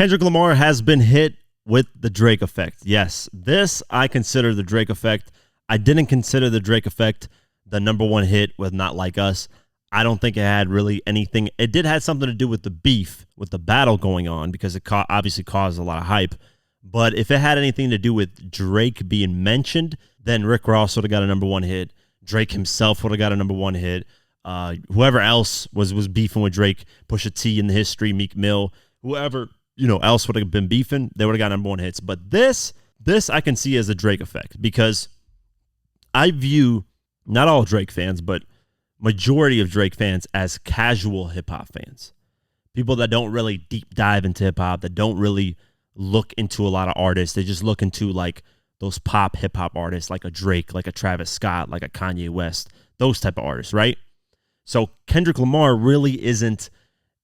Kendrick Lamar has been hit with the Drake effect. Yes, this I consider the Drake effect. I didn't consider the Drake effect the number one hit with Not Like Us. I don't think it had really anything. It did have something to do with the beef, with the battle going on, because it obviously caused a lot of hype. But if it had anything to do with Drake being mentioned, then Rick Ross would have got a number one hit. Drake himself would have got a number one hit. Whoever else was beefing with Drake, Pusha T in the history, Meek Mill, whoever else would have been beefing, they would have got number one hits. But this I can see as a Drake effect, because I view not all Drake fans, but majority of Drake fans as casual hip-hop fans. People that don't really deep dive into hip-hop, that don't really look into a lot of artists. They just look into like those pop hip-hop artists like a Drake, like a Travis Scott, like a Kanye West, those type of artists, right? So Kendrick Lamar really isn't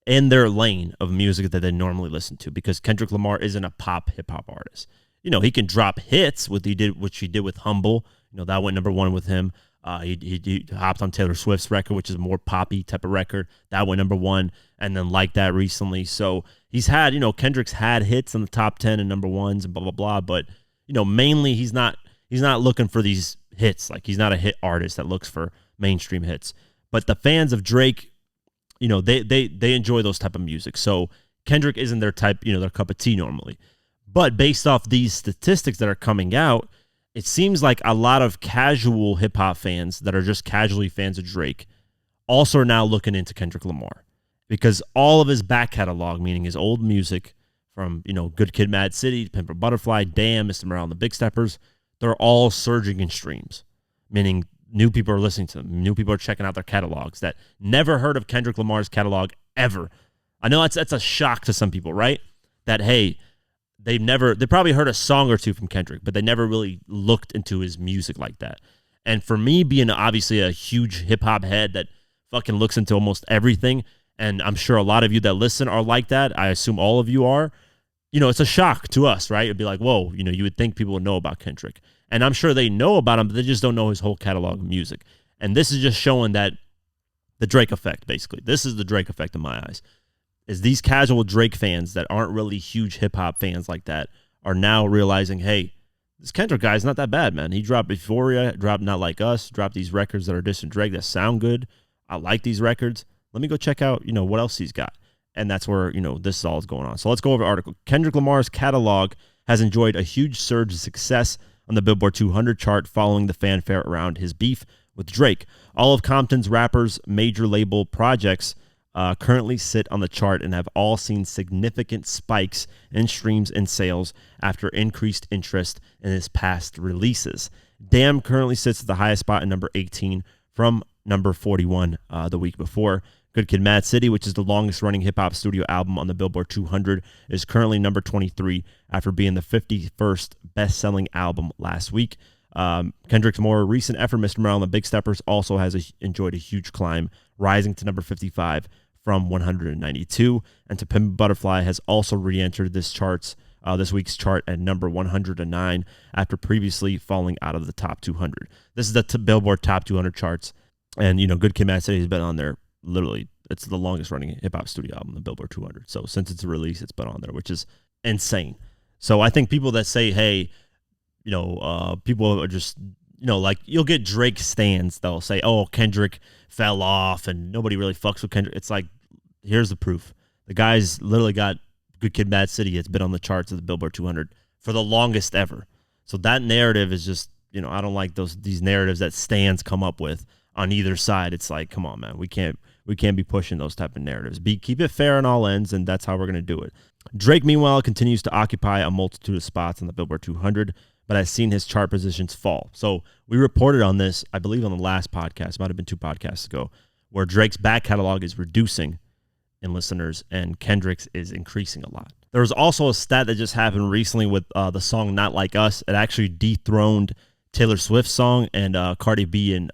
in their lane of music that they normally listen to, because Kendrick Lamar isn't a pop hip-hop artist. He can drop hits, which he did with Humble. That went number one with him. He hopped on Taylor Swift's record, which is a more poppy type of record. That went number one, and then Like That recently. So he's had, Kendrick's had hits in the top 10 and number ones and blah, blah, blah. But, mainly he's not looking for these hits. Like, he's not a hit artist that looks for mainstream hits. But the fans of Drake, they enjoy those type of music. So Kendrick isn't their type, their cup of tea normally. But based off these statistics that are coming out, it seems like a lot of casual hip-hop fans that are just casually fans of Drake also are now looking into Kendrick Lamar, because all of his back catalog, meaning his old music from, Good Kid, Mad City, Pimp a Butterfly, Damn, Mr. Morale and the Big Steppers, they're all surging in streams, meaning new people are listening to them. New people are checking out their catalogs that never heard of Kendrick Lamar's catalog ever. I know that's a shock to some people, right? That, hey, they probably heard a song or two from Kendrick, but they never really looked into his music like that. And for me, being obviously a huge hip-hop head that fucking looks into almost everything, and I'm sure a lot of you that listen are like that, I assume all of you are, it's a shock to us, right? It'd be like, whoa, you would think people would know about Kendrick. And I'm sure they know about him, but they just don't know his whole catalog of music. And this is just showing that the Drake effect, basically. This is the Drake effect in my eyes. Is these casual Drake fans that aren't really huge hip-hop fans like that are now realizing, hey, this Kendrick guy's not that bad, man. He dropped Euphoria, dropped Not Like Us, dropped these records that are dissing Drake that sound good. I like these records. Let me go check out, what else he's got. And that's where, this is all is going on. So let's go over the article. Kendrick Lamar's catalog has enjoyed a huge surge of success on the Billboard 200 chart following the fanfare around his beef with Drake. All of Compton's rappers' major label projects currently sit on the chart and have all seen significant spikes in streams and sales after increased interest in his past releases. Damn currently sits at the highest spot in number 18 from number 41 the week before. Good Kid, Mad City, which is the longest-running hip-hop studio album on the Billboard 200, is currently number 23 after being the 51st best-selling album last week. Kendrick's more recent effort, Mr. Morale and the Big Steppers, also has enjoyed a huge climb, rising to number 55 from 192. And To Pimp a Butterfly has also re-entered this week's chart at number 109 after previously falling out of the top 200. This is the Billboard Top 200 charts, and Good Kid, Mad City has been on there. Literally, it's the longest running hip hop studio album, the Billboard 200. So since its release, it's been on there, which is insane. So I think people that say, hey, people are just, like you'll get Drake stans. They'll say, oh, Kendrick fell off and nobody really fucks with Kendrick. It's like, here's the proof. The guy's literally got Good Kid, Mad City. It's been on the charts of the Billboard 200 for the longest ever. So that narrative is just, I don't like these narratives that stans come up with on either side. It's like, come on, man, we can't be pushing those type of narratives. Keep it fair on all ends, and that's how we're going to do it. Drake, meanwhile, continues to occupy a multitude of spots on the Billboard 200, but has seen his chart positions fall. So we reported on this, I believe, on the last podcast, might have been 2 podcasts ago, where Drake's back catalog is reducing in listeners, and Kendrick's is increasing a lot. There was also a stat that just happened recently with the song Not Like Us. It actually dethroned Taylor Swift's song and Cardi B and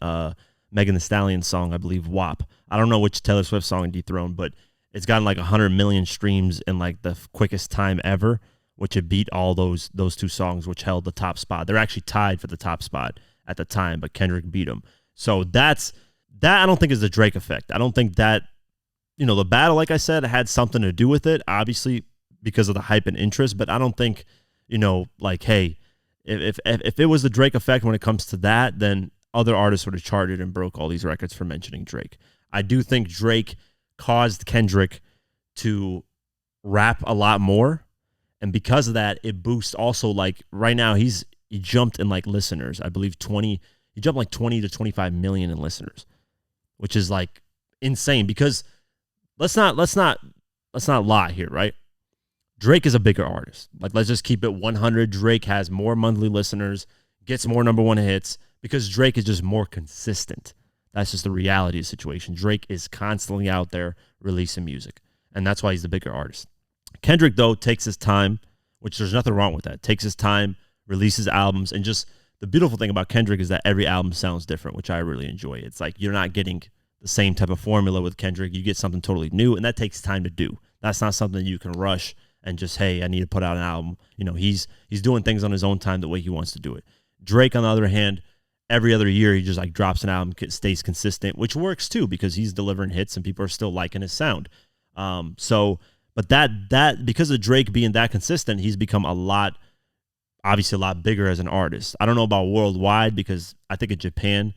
Megan Thee Stallion's song, I believe, WAP. I don't know which Taylor Swift song dethroned, but it's gotten like 100 million streams in like the quickest time ever, which it beat all those 2 songs, which held the top spot. They're actually tied for the top spot at the time, but Kendrick beat them. So that I don't think is the Drake effect. I don't think that, the battle, like I said, had something to do with it. Obviously, because of the hype and interest. But I don't think, like, hey, if it was the Drake effect when it comes to that, then other artists would have charted and broke all these records for mentioning Drake. I do think Drake caused Kendrick to rap a lot more, and because of that, it boosts also, like, right now he jumped in like listeners. I believe he jumped like 20 to 25 million in listeners, which is like insane because let's not lie here, right? Drake is a bigger artist. Like, let's just keep it 100. Drake has more monthly listeners, gets more number one hits because Drake is just more consistent. That's just the reality of the situation. Drake is constantly out there releasing music, and that's why he's the bigger artist. Kendrick, though, takes his time, which there's nothing wrong with that. Takes his time, releases albums, and just the beautiful thing about Kendrick is that every album sounds different, which I really enjoy. It's like you're not getting the same type of formula with Kendrick. You get something totally new, and that takes time to do. That's not something you can rush and just, hey, I need to put out an album. He's doing things on his own time the way he wants to do it. Drake, on the other hand, every other year he just like drops an album, stays consistent, which works too because he's delivering hits and people are still liking his sound. But that because of Drake being that consistent, he's become obviously a lot bigger as an artist. I don't know about worldwide because I think in Japan,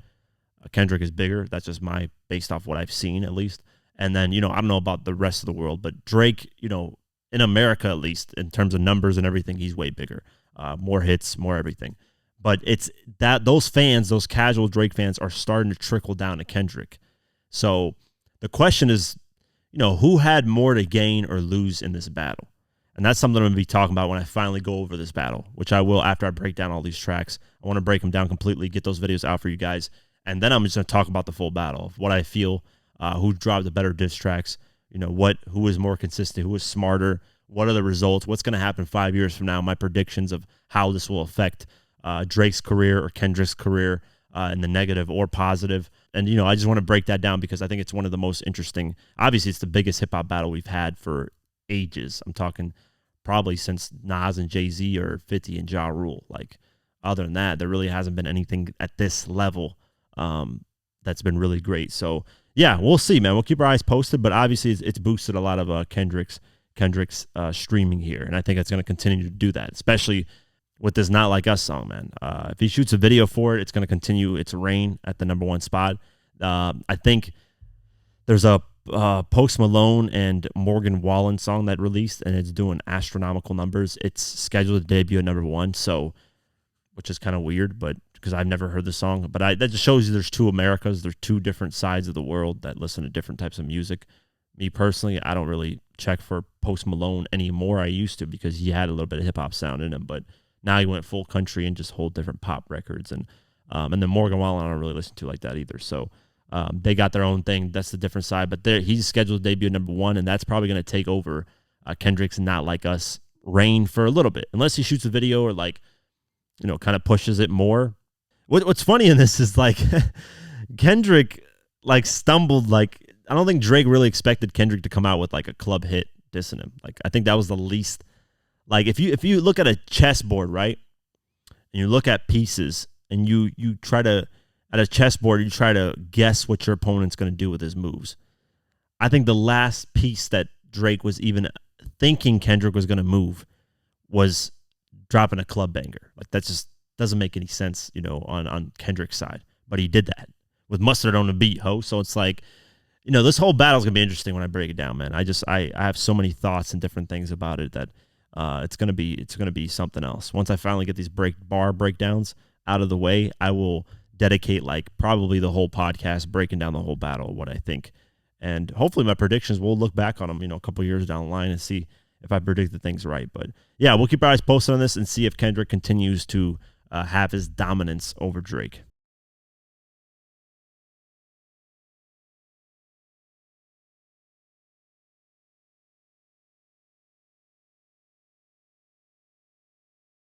Kendrick is bigger. That's just based off what I've seen at least. And then, I don't know about the rest of the world, but Drake, in America at least, in terms of numbers and everything, he's way bigger. More hits, more everything. But it's that those casual Drake fans are starting to trickle down to Kendrick. So the question is, who had more to gain or lose in this battle? And that's something I'm going to be talking about when I finally go over this battle, which I will after I break down all these tracks. I want to break them down completely, get those videos out for you guys. And then I'm just going to talk about the full battle of what I feel, who dropped the better diss tracks, who was more consistent, who was smarter, what are the results, what's going to happen 5 years from now, my predictions of how this will affect Drake's career or Kendrick's career in the negative or positive. And, I just want to break that down because I think it's one of the most interesting. Obviously, it's the biggest hip-hop battle we've had for ages. I'm talking probably since Nas and Jay-Z or 50 and Ja Rule. Like, other than that, there really hasn't been anything at this level that's been really great. So, yeah, we'll see, man. We'll keep our eyes posted, but obviously it's boosted a lot of Kendrick's streaming here, and I think it's going to continue to do that, especially with this Not Like Us song, man. If he shoots a video for it, it's going to continue its reign at the number one spot. I think there's a Post Malone and Morgan Wallen song that released, and it's doing astronomical numbers. It's scheduled to debut at number one, which is kind of weird, but because I've never heard the song. But that just shows you there's two Americas. There's two different sides of the world that listen to different types of music. Me personally, I don't really check for Post Malone anymore. I used to because he had a little bit of hip-hop sound in him, but now he went full country and just whole different pop records. And then Morgan Wallen I don't really listen to like that either. So they got their own thing. That's the different side. But he's scheduled to debut at number one, and that's probably going to take over Kendrick's Not Like Us reign for a little bit. Unless he shoots a video or kind of pushes it more. What's funny in this is Kendrick stumbled. I don't think Drake really expected Kendrick to come out with a club hit dissing him. I think that was the least. If you look at a chessboard, right, and you look at pieces, and you try to at a chessboard, you try to guess what your opponent's going to do with his moves. I think the last piece that Drake was even thinking Kendrick was going to move was dropping a club banger. That just doesn't make any sense, on Kendrick's side. But he did that with Mustard on the beat, ho. So it's this whole battle's gonna be interesting when I break it down, man. I have so many thoughts and different things about it that it's gonna be something else. Once I finally get these bar breakdowns out of the way, I will dedicate probably the whole podcast breaking down the whole battle, what I think, and hopefully my predictions. We'll look back on them, a couple years down the line and see if I predicted things right. But yeah, we'll keep our eyes posted on this and see if Kendrick continues to have his dominance over Drake.